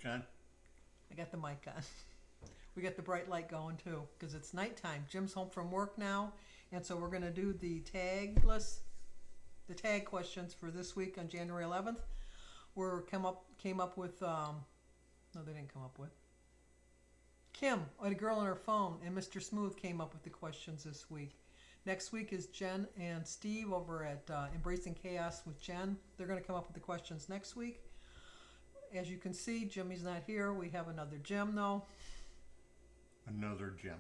on? I got the mic on. We got the bright light going too, because it's nighttime. Jim's home from work now, and so we're going to do the tag questions for this week on January 11th. Came up with, no, they didn't come up with. Kim, a girl on her phone, and Mr. Smooth came up with the questions this week. Next week is Jen and Steve over at Embracing Chaos with Jen. They're going to come up with the questions next week. As you can see, Jimmy's not here. We have another Jim, though. Another Jim.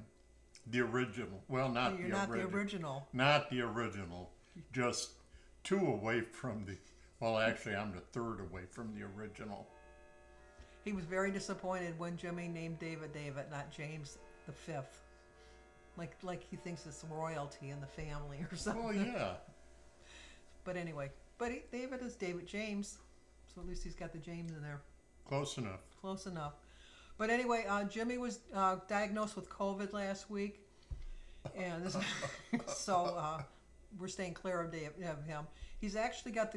The original. Well, not You're the not original. the original. Not the original. Just two away from the... Well, actually, I'm the third away from the original. He was very disappointed when Jimmy named David, not James the Fifth. Like he thinks it's royalty in the family or something. Well, yeah. But anyway, David is David James, so at least he's got the James in there. Close enough. Close enough. But anyway, Jimmy was diagnosed with COVID last week, and so we're staying clear of him. He's actually got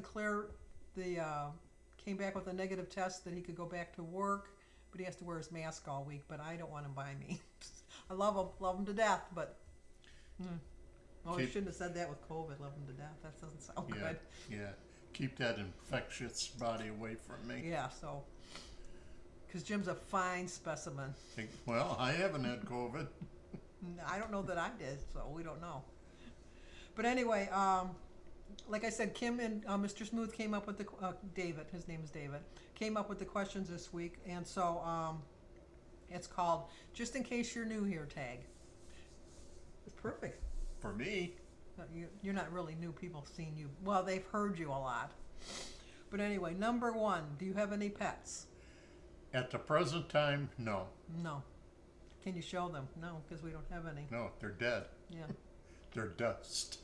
came back with a negative test that he could go back to work, but he has to wear his mask all week. But I don't want him by me. I love him to death, but I shouldn't have said that with COVID. Love him to death. That doesn't sound good. Yeah. Keep that infectious body away from me. Yeah. So, because Jim's a fine specimen. Well, I haven't had COVID. I don't know that I did, so we don't know. But anyway, like I said, Kim and Mr. Smooth came up with David, his name is David, came up with the questions this week. And so it's called Just in Case You're New Here tag. It's perfect. For me. You're not really new. People have seen you. Well, they've heard you a lot. But anyway, number one, do you have any pets? At the present time, no. No. Can you show them? No, because we don't have any. No, they're dead. Yeah. They're dust.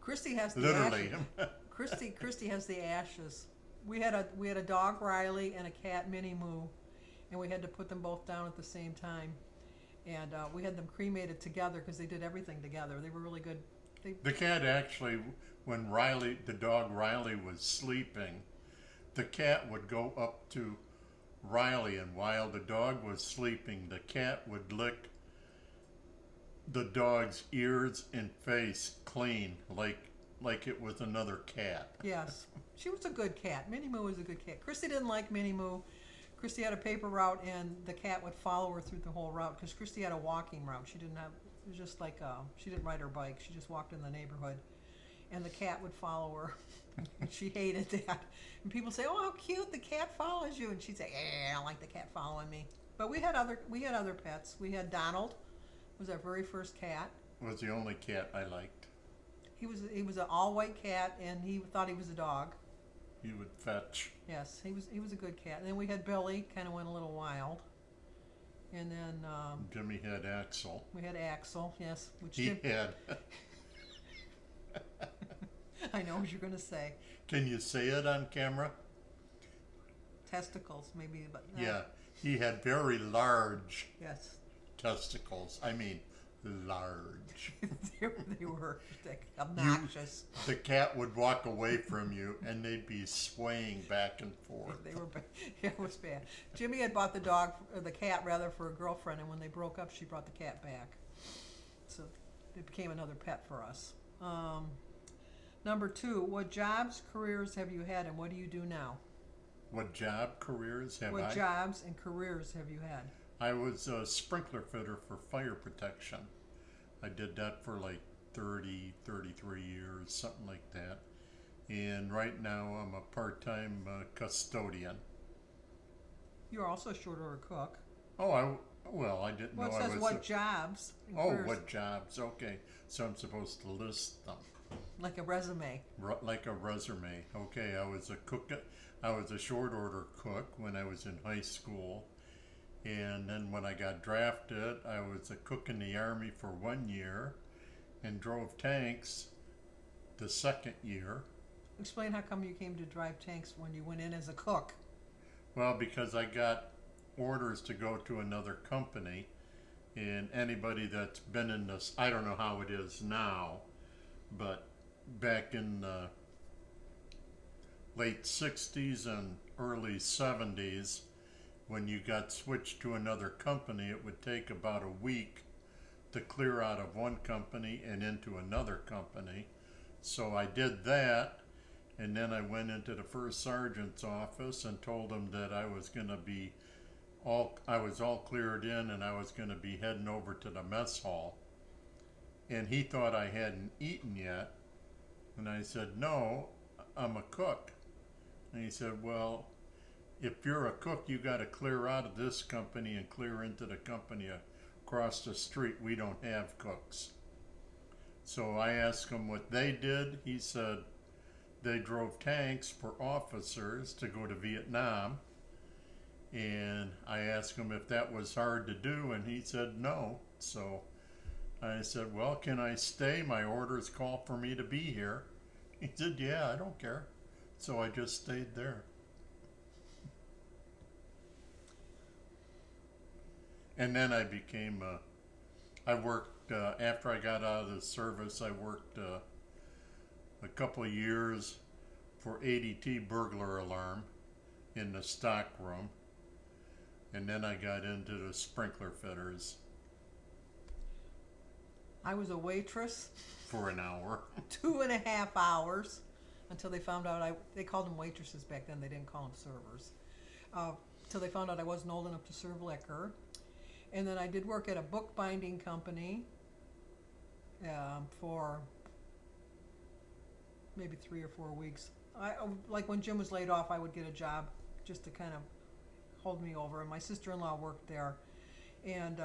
Christy has the Literally. ashes. Christy has the ashes. We had a dog, Riley, and a cat, Minnie Moo, and we had to put them both down at the same time. And we had them cremated together because they did everything together. They were really good. The cat actually, when the dog Riley was sleeping, the cat would go up to Riley, and while the dog was sleeping, the cat would lick the dog's ears and face clean, like it was another cat. Yes, she was a good cat. Minnie Moo was a good cat. Christy didn't like Minnie Moo. Christy had a paper route, and the cat would follow her through the whole route because Christy had a walking route. She didn't have. It was just like she didn't ride her bike. She just walked in the neighborhood, and the cat would follow her. And she hated that. And people say, "Oh, how cute! The cat follows you," and she'd say, "I don't like the cat following me." But we had other pets. We had Donald. Was our very first cat. Was the only cat I liked. He was an all white cat, and he thought he was a dog. He would fetch. Yes, he was a good cat. And then we had Billy, kind of went a little wild. And then Jimmy had Axel. we had Axel, yes, which He had. I know what you're going to say. Can you say it on camera? Testicles, maybe, but Yeah, he had very large yes, testicles. I mean, large. they were obnoxious. The cat would walk away from you, and they'd be swaying back and forth. They were bad. It was bad. Jimmy had bought the cat rather, for a girlfriend, and when they broke up, she brought the cat back. So it became another pet for us. Number two, what jobs, careers have you had, and what do you do now? What job careers have I? What jobs and careers have you had? I was a sprinkler fitter for fire protection. I did that for like 30, 33 years, something like that. And right now I'm a part-time custodian. You're also a short order cook. Oh, I didn't know Well, it I says was. what jobs and Oh, careers. what jobs? Okay, so I'm supposed to list them. Like a resume. Like a resume. Okay, I was a cook. I was a short order cook when I was in high school. And then when I got drafted, I was a cook in the Army for 1 year and drove tanks the second year. Explain how come you came to drive tanks when you went in as a cook. Well, because I got orders to go to another company, and anybody that's been in this, I don't know how it is now, but back in the late 60s and early 70s, when you got switched to another company, it would take about a week to clear out of one company and into another company. So I did that, and then I went into the first sergeant's office and told him that I was going to be I was all cleared in, and I was going to be heading over to the mess hall. And he thought I hadn't eaten yet, and I said, "No, I'm a cook." And he said, "Well, if you're a cook, you got to clear out of this company and clear into the company across the street. We don't have cooks." So I asked him what they did. He said they drove tanks for officers to go to Vietnam. And I asked him if that was hard to do, and he said no. So I said, "Well, can I stay? My orders call for me to be here." He said, "Yeah, I don't care." So I just stayed there. And then I became, I worked, after I got out of the service, I worked a couple of years for ADT burglar alarm in the stock room. And then I got into the sprinkler fitters I was a waitress for an hour. 2.5 hours until they found out they called them waitresses back then, they didn't call them servers. Till they found out I wasn't old enough to serve liquor. And then I did work at a bookbinding company for maybe 3 or 4 weeks. Like when Jim was laid off, I would get a job just to kind of hold me over. And my sister-in-law worked there, and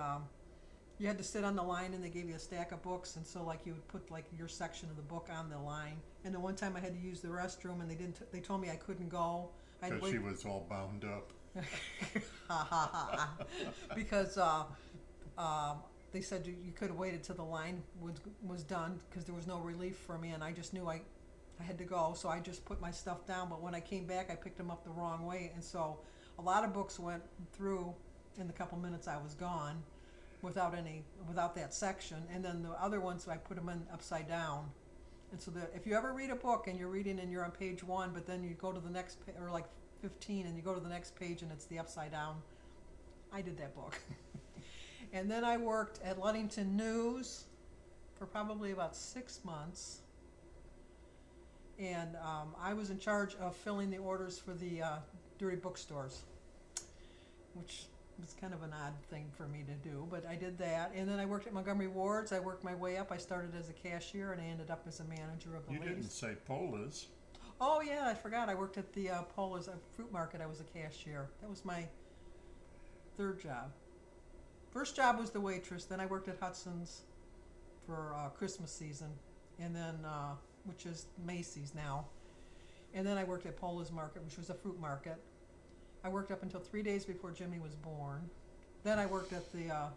you had to sit on the line, and they gave you a stack of books, and so like you would put like your section of the book on the line. And the one time I had to use the restroom, and they told me I couldn't go. Because she was all bound up. Because they said you could have waited till the line was done, because there was no relief for me, and I just knew I had to go, so I just put my stuff down. But when I came back, I picked them up the wrong way, and so a lot of books went through in the couple minutes I was gone without that section. And then the other ones, I put them in upside down. And so that if you ever read a book and you're reading and you're on page 1, but then you go to the next or like 15, and you go to the next page and it's the upside down, I did that book. And then I worked at Ludington News for probably about 6 months, and I was in charge of filling the orders for the dirty bookstores, which was kind of an odd thing for me to do, but I did that. And then I worked at Montgomery Ward's. I worked my way up. I started as a cashier, and I ended up as a manager of the You ladies. didn't say Polas. Oh yeah, I forgot. I worked at the Pola's fruit market. I was a cashier. That was my 3rd job. First job was the waitress. Then I worked at Hudson's for Christmas season, and then which is Macy's now. And then I worked at Pola's Market, which was a fruit market. I worked up until 3 days before Jimmy was born. Then I worked at the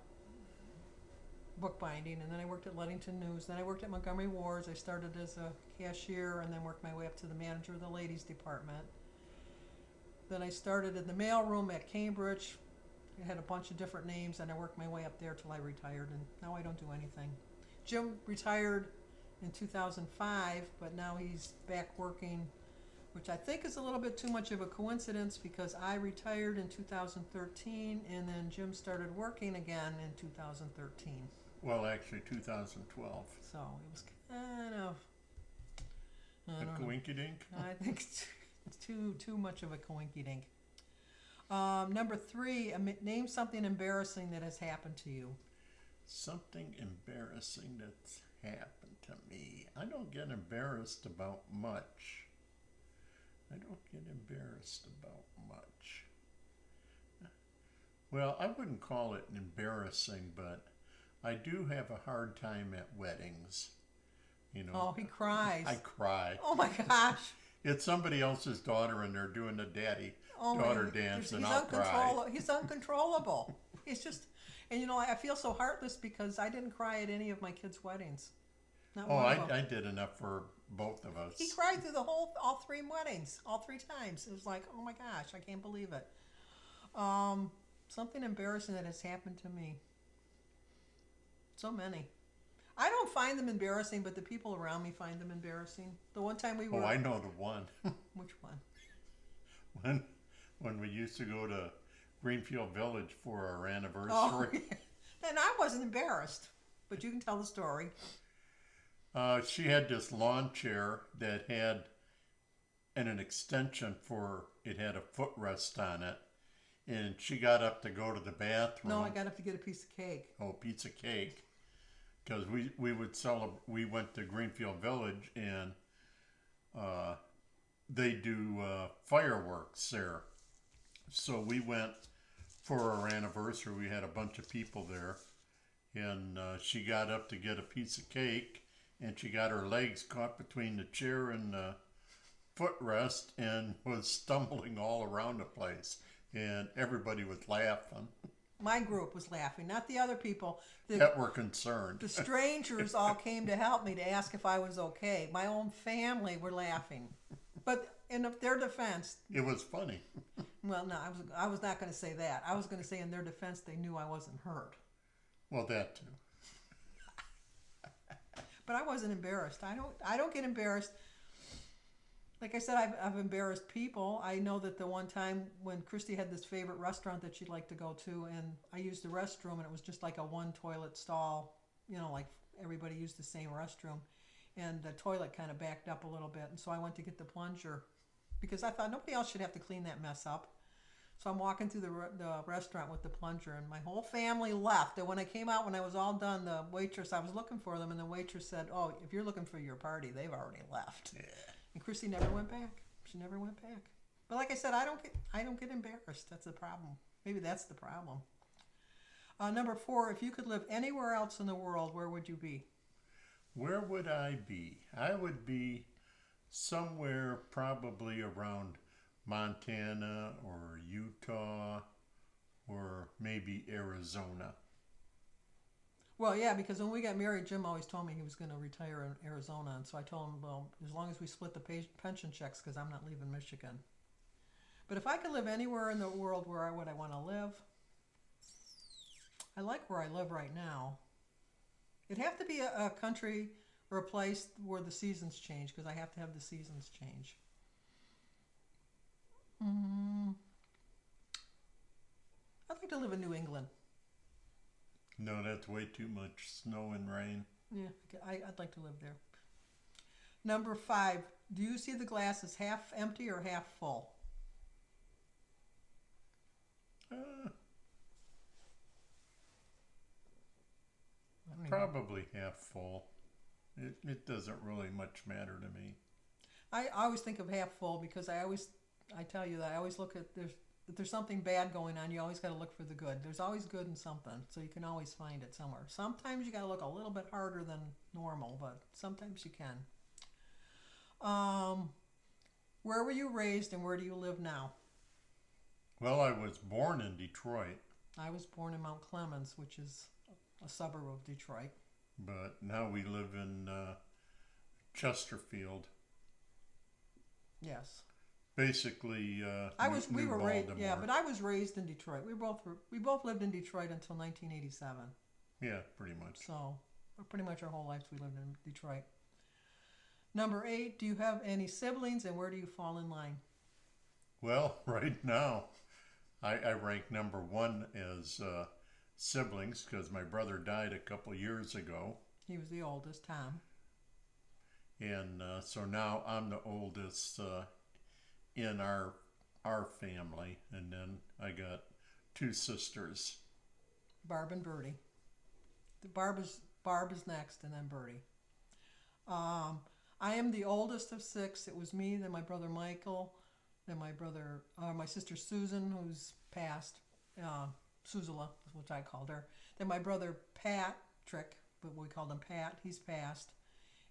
bookbinding, and then I worked at Ludington News. Then I worked at Montgomery Ward's. I started as a cashier, and then worked my way up to the manager of the ladies department. Then I started in the mailroom at Cambridge. I had a bunch of different names, and I worked my way up there till I retired, and now I don't do anything. Jim retired in 2005, but now he's back working, which I think is a little bit too much of a coincidence, because I retired in 2013, and then Jim started working again in 2013. Well, actually, 2012. So it was kind of A coinkydink? I think it's too much of a coinkydink. Number 3, name something embarrassing that has happened to you. Something embarrassing that's happened to me. I don't get embarrassed about much. Well, I wouldn't call it embarrassing, but I do have a hard time at weddings. You know. Oh, he cries. I cry. Oh my gosh. It's somebody else's daughter, and they're doing the daughter dance, and I'll cry. He's uncontrollable. He's just, and I feel so heartless, because I didn't cry at any of my kids' weddings. Not Oh, one of them. I did enough for both of us. He cried through all 3 weddings, all 3 times. It was like, oh my gosh, I can't believe it. Something embarrassing that has happened to me. So many. I don't find them embarrassing, but the people around me find them embarrassing. The one time we were... Oh, I know the one. Which one? When we used to go to Greenfield Village for our Oh, anniversary. and I wasn't embarrassed, but you can tell the story. She had this lawn chair that had an extension for it had a footrest on it, and she got up to go to the bathroom. No, I got up to get a piece of cake. Oh, pizza cake, because we would celebrate. We went to Greenfield Village and they do fireworks there. So we went for our anniversary. We had a bunch of people there, and she got up to get a piece of cake, and she got her legs caught between the chair and the footrest and was stumbling all around the place, and everybody was laughing. My group was laughing, not the other people. That were concerned. The strangers all came to help me to ask if I was okay. My own family were laughing. But in their defense, It was funny. well, no, I was not going to say that. I was going to say in their defense, they knew I wasn't hurt. Well, that too. But I wasn't embarrassed. I don't get embarrassed. Like I said, I've embarrassed people. I know that the one time when Christy had this favorite restaurant that she'd like to go to, and I used the restroom, and it was just like a one toilet stall, like everybody used the same restroom, and the toilet kind of backed up a little bit, and so I went to get the plunger because I thought nobody else should have to clean that mess up. So I'm walking through the restaurant with the plunger, and my whole family left. And when I came out, when I was all done, the waitress, I was looking for them, and the waitress said, "Oh, if you're looking for your party, they've already left." Yeah. And Christy never went back. She never went back. But like I said, I don't get embarrassed. That's the problem. Maybe that's the problem. Number 4, if you could live anywhere else in the world, where would you be? Where would I be? I would be somewhere probably around Montana or Utah or maybe Arizona. Well, yeah, because when we got married, Jim always told me he was going to retire in Arizona. And so I told him, well, as long as we split the pension checks, because I'm not leaving Michigan. But if I could live anywhere in the world, where would I want to live? I like where I live right now. It'd have to be a country or a place where the seasons change, because I have to have the seasons change. I'd like to live in New England. No, that's way too much snow and rain. Yeah, I'd like to live there. Number 5, do you see the glass as half empty or half full? Probably half full. It doesn't really much matter to me. I always think of half full because I tell you that I always look at if there's something bad going on, you always got to look for the good. There's always good in something, so you can always find it somewhere. Sometimes you got to look a little bit harder than normal, but sometimes you can. Where were you raised and where do you live now? Well, I was born in Detroit, I was born in Mount Clemens, which is a suburb of Detroit. but now we live in Chesterfield. Yes. Basically, We New were raised, Baltimore. yeah, but I was raised in Detroit. We both lived in Detroit until 1987. Yeah, pretty much. So, pretty much our whole lives we lived in Detroit. Number 8, do you have any siblings and where do you fall in line? Well, right now, I rank number 1 as siblings because my brother died a couple years ago. He was the oldest, Tom. And so now I'm the oldest in our family, and then I got 2 sisters. Barb and Bertie. Barb is next, and then Bertie. I am the oldest of 6. It was me, then my brother Michael, then my sister Susan, who's passed, Susula, which I called her. Then my brother Patrick, but we called him Pat. He's passed.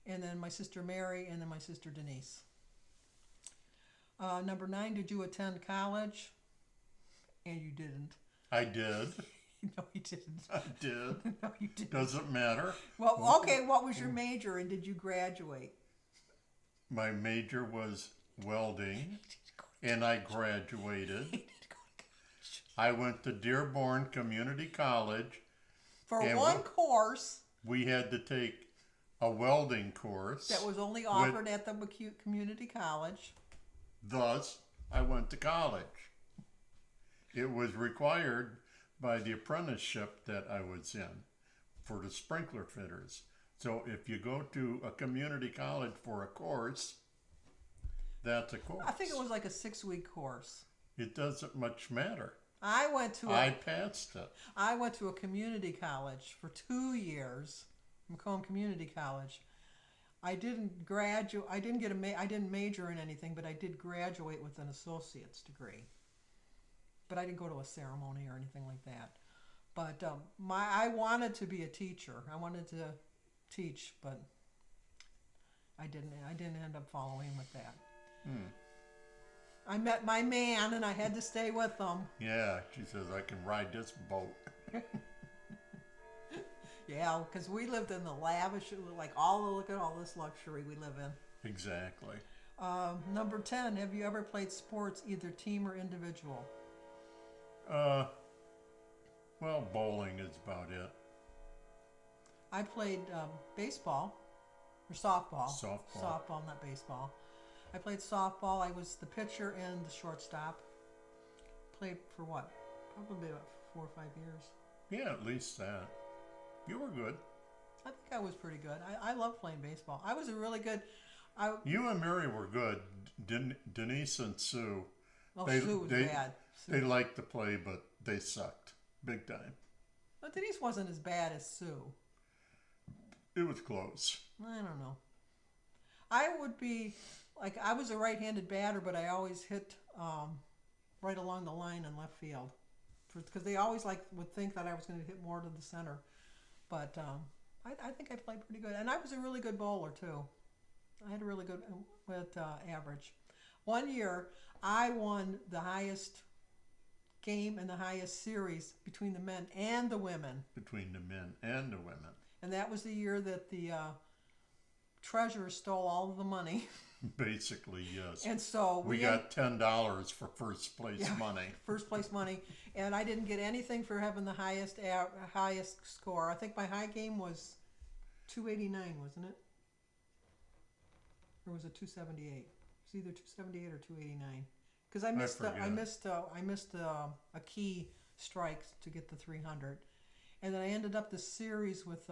And then my sister Mary, and then my sister Denise. Number 9, did you attend college? And you didn't. I did. No, you didn't. I did. No, you didn't. Doesn't matter. Well, okay, what was your major and did you graduate? My major was welding, and I graduated. I went to Dearborn Community College. For And one course We had to take a welding course. that was only offered at the McCute Community College. Thus, I went to college. It was required by the apprenticeship that I was in for the sprinkler fitters. So if you go to a community college for a course, that's a course. I think it was like a 6-week course. It doesn't much matter. I went to I passed it. I went to a community college for 2 years, Macomb Community College. I didn't graduate. I didn't get I didn't major in anything, but I did graduate with an associate's degree. But I didn't go to a ceremony or anything like that. But I wanted to be a teacher. I wanted to teach, but I didn't. I didn't end up following with that. I met my man, and I had to stay with him. Yeah, she says I can ride this boat. Yeah, because we lived in the lavish, like look at all this luxury we live in. Exactly. Number 10, have you ever played sports, either team or individual? Well, bowling is about it. I played baseball, or softball. Softball. Softball, not baseball. I played softball. I was the pitcher and the shortstop. Played for what? Probably about 4 or 5 years. Yeah, at least that. You were good. I think I was pretty good. I love playing baseball. I was a really good. You and Mary were good. Denise and Sue. Oh, Sue was bad. They liked to play, but they sucked big time. But Denise wasn't as bad as Sue. It was close. I don't know. I would be like I was a right-handed batter, but I always hit right along the line in left field, because they always would think that I was going to hit more to the center. But I think I played pretty good, and I was a really good bowler too. I had a really good average. One year, I won the highest game and the highest series between the men and the women. Between the men and the women. And that was the year that the treasurer stole all of the money. Basically, yes. And so we got $10 for first place money. First place money, and I didn't get anything for having the highest score. I think my high game was 289, wasn't it? Or was it 278? It was either 278 or 289. Because I missed a key strike to get the 300, and then I ended up the series with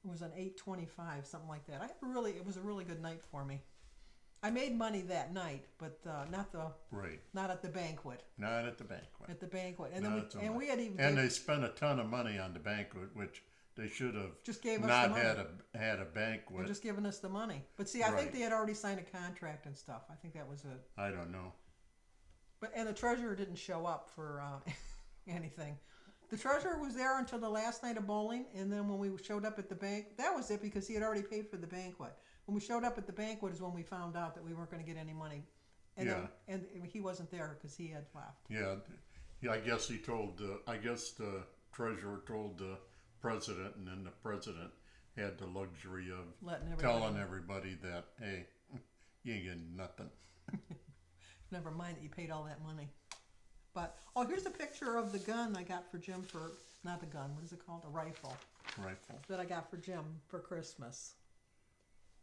it was an 825, something like that. It was a really good night for me. I made money that night, but not at the banquet. Not at the banquet. At the banquet, and then we had even they spent a ton of money on the banquet, which they should have just gave us not the money. had a banquet. They're just giving us the money. But see, I think they had already signed a contract and stuff. I think that was it. I don't know. And the treasurer didn't show up for anything. The treasurer was there until the last night of bowling, and then when we showed up at the bank, that was it, because he had already paid for the banquet. When we showed up at the banquet is when we found out that we weren't going to get any money. And and he wasn't there because he had left. Yeah, I guess the treasurer told the president, and then the president had the luxury of telling everybody that, hey, you ain't getting nothing. Never mind that you paid all that money. But, here's a picture of the gun I got for Jim not the gun, what is it called? A rifle. Rifle. That I got for Jim for Christmas.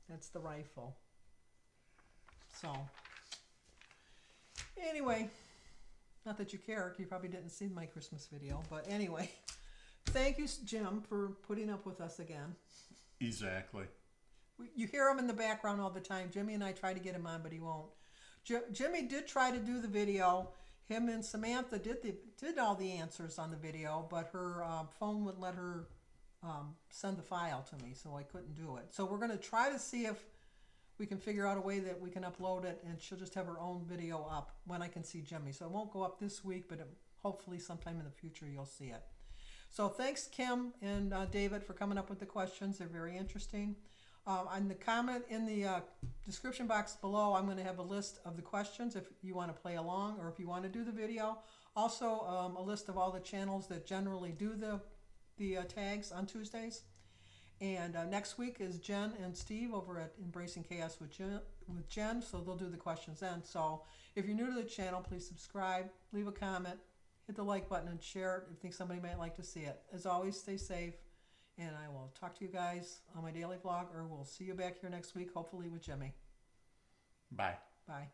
That's the rifle. So, anyway, not that you care, you probably didn't see my Christmas video, but anyway, thank you, Jim, for putting up with us again. Exactly. You hear him in the background all the time. Jimmy and I try to get him on, but he won't. Jimmy did try to do the video. Him and Samantha did all the answers on the video, but her phone wouldn't let her send the file to me, so I couldn't do it. So we're going to try to see if we can figure out a way that we can upload it, and she'll just have her own video up when I can see Jimmy. So it won't go up this week, but hopefully sometime in the future you'll see it. So thanks, Kim and David, for coming up with the questions. They're very interesting. On the comment in the description box below, I'm going to have a list of the questions if you want to play along or if you want to do the video. Also, a list of all the channels that generally do the tags on Tuesdays. And next week is Jen and Steve over at Embracing Chaos with Jen, so they'll do the questions then. So if you're new to the channel, please subscribe, leave a comment, hit the like button, and share it if you think somebody might like to see it. As always, stay safe. And I will talk to you guys on my daily vlog, or we'll see you back here next week, hopefully with Jimmy. Bye. Bye.